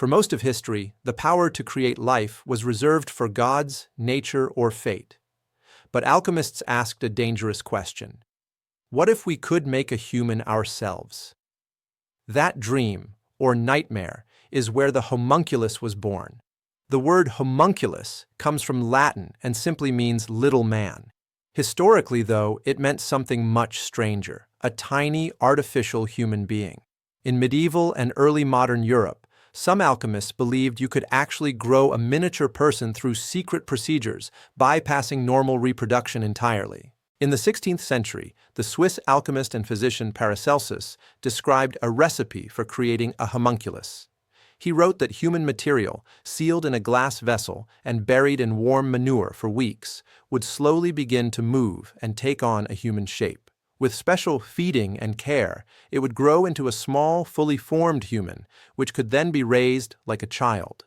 For most of history, the power to create life was reserved for gods, nature, or fate. But alchemists asked a dangerous question. What if we could make a human ourselves? That dream, or nightmare, is where the homunculus was born. The word homunculus comes from Latin and simply means little man. Historically, though, it meant something much stranger, a tiny artificial human being. In medieval and early modern Europe, some alchemists believed you could actually grow a miniature person through secret procedures, bypassing normal reproduction entirely. In the 16th century, the Swiss alchemist and physician Paracelsus described a recipe for creating a homunculus. He wrote that human material, sealed in a glass vessel and buried in warm manure for weeks, would slowly begin to move and take on a human shape. With special feeding and care, it would grow into a small, fully formed human, which could then be raised like a child.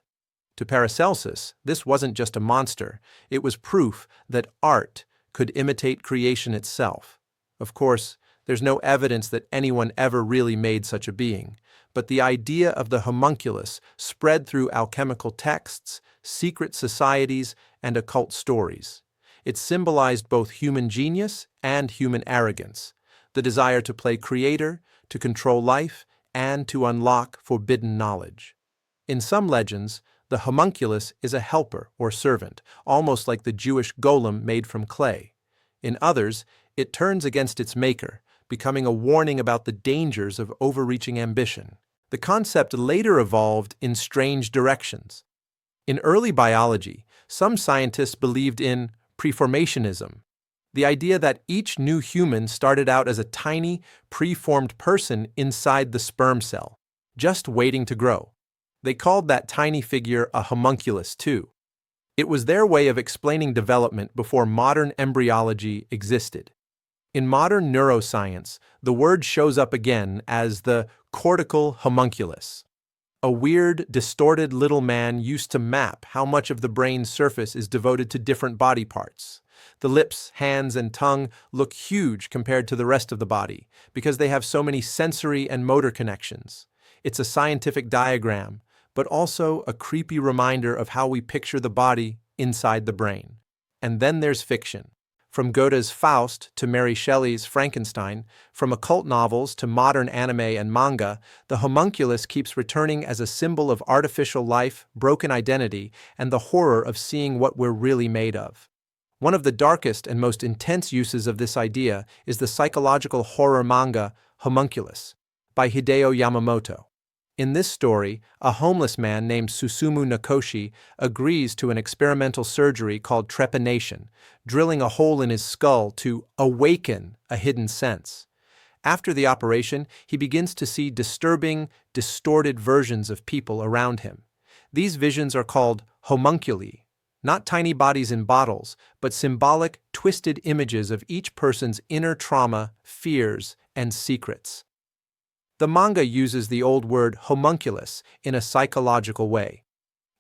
To Paracelsus, this wasn't just a monster, it was proof that art could imitate creation itself. Of course, there's no evidence that anyone ever really made such a being, but the idea of the homunculus spread through alchemical texts, secret societies, and occult stories. It symbolized both human genius and human arrogance, the desire to play creator, to control life, and to unlock forbidden knowledge. In some legends, the homunculus is a helper or servant, almost like the Jewish golem made from clay. In others, it turns against its maker, becoming a warning about the dangers of overreaching ambition. The concept later evolved in strange directions. In early biology, some scientists believed in preformationism, the idea that each new human started out as a tiny, preformed person inside the sperm cell, just waiting to grow. They called that tiny figure a homunculus too. It was their way of explaining development before modern embryology existed. In modern neuroscience, the word shows up again as the cortical homunculus. A weird, distorted little man used to map how much of the brain's surface is devoted to different body parts. The lips, hands, and tongue look huge compared to the rest of the body because they have so many sensory and motor connections. It's a scientific diagram, but also a creepy reminder of how we picture the body inside the brain. And then there's fiction. From Goethe's Faust to Mary Shelley's Frankenstein, from occult novels to modern anime and manga, the homunculus keeps returning as a symbol of artificial life, broken identity, and the horror of seeing what we're really made of. One of the darkest and most intense uses of this idea is the psychological horror manga Homunculus by Hideo Yamamoto. In this story, a homeless man named Susumu Nakoshi agrees to an experimental surgery called trepanation, drilling a hole in his skull to awaken a hidden sense. After the operation, he begins to see disturbing, distorted versions of people around him. These visions are called homunculi, not tiny bodies in bottles, but symbolic, twisted images of each person's inner trauma, fears, and secrets. The manga uses the old word homunculus in a psychological way.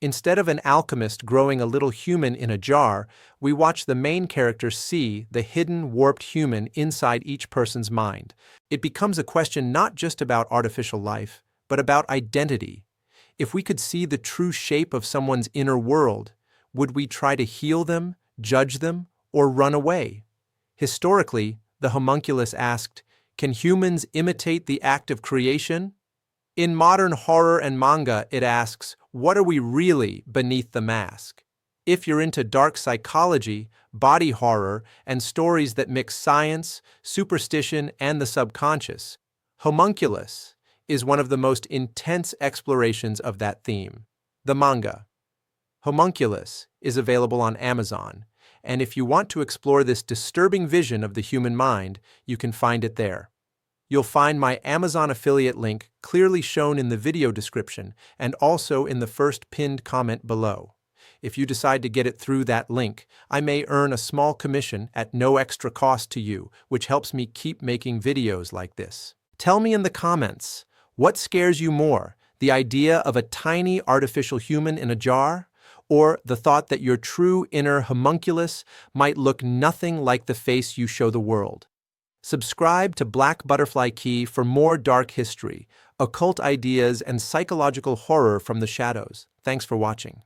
Instead of an alchemist growing a little human in a jar, we watch the main character see the hidden, warped human inside each person's mind. It becomes a question not just about artificial life, but about identity. If we could see the true shape of someone's inner world, would we try to heal them, judge them, or run away? Historically, the homunculus asked, can humans imitate the act of creation? In modern horror and manga, it asks, what are we really beneath the mask? If you're into dark psychology, body horror, and stories that mix science, superstition, and the subconscious, Homunculus is one of the most intense explorations of that theme. The manga, Homunculus, is available on Amazon, and if you want to explore this disturbing vision of the human mind, you can find it there. You'll find my Amazon affiliate link clearly shown in the video description and also in the first pinned comment below. If you decide to get it through that link, I may earn a small commission at no extra cost to you, which helps me keep making videos like this. Tell me in the comments, what scares you more, the idea of a tiny artificial human in a jar, or the thought that your true inner homunculus might look nothing like the face you show the world? Subscribe to Black Butterfly Key for more dark history, occult ideas, and psychological horror from the shadows. Thanks for watching.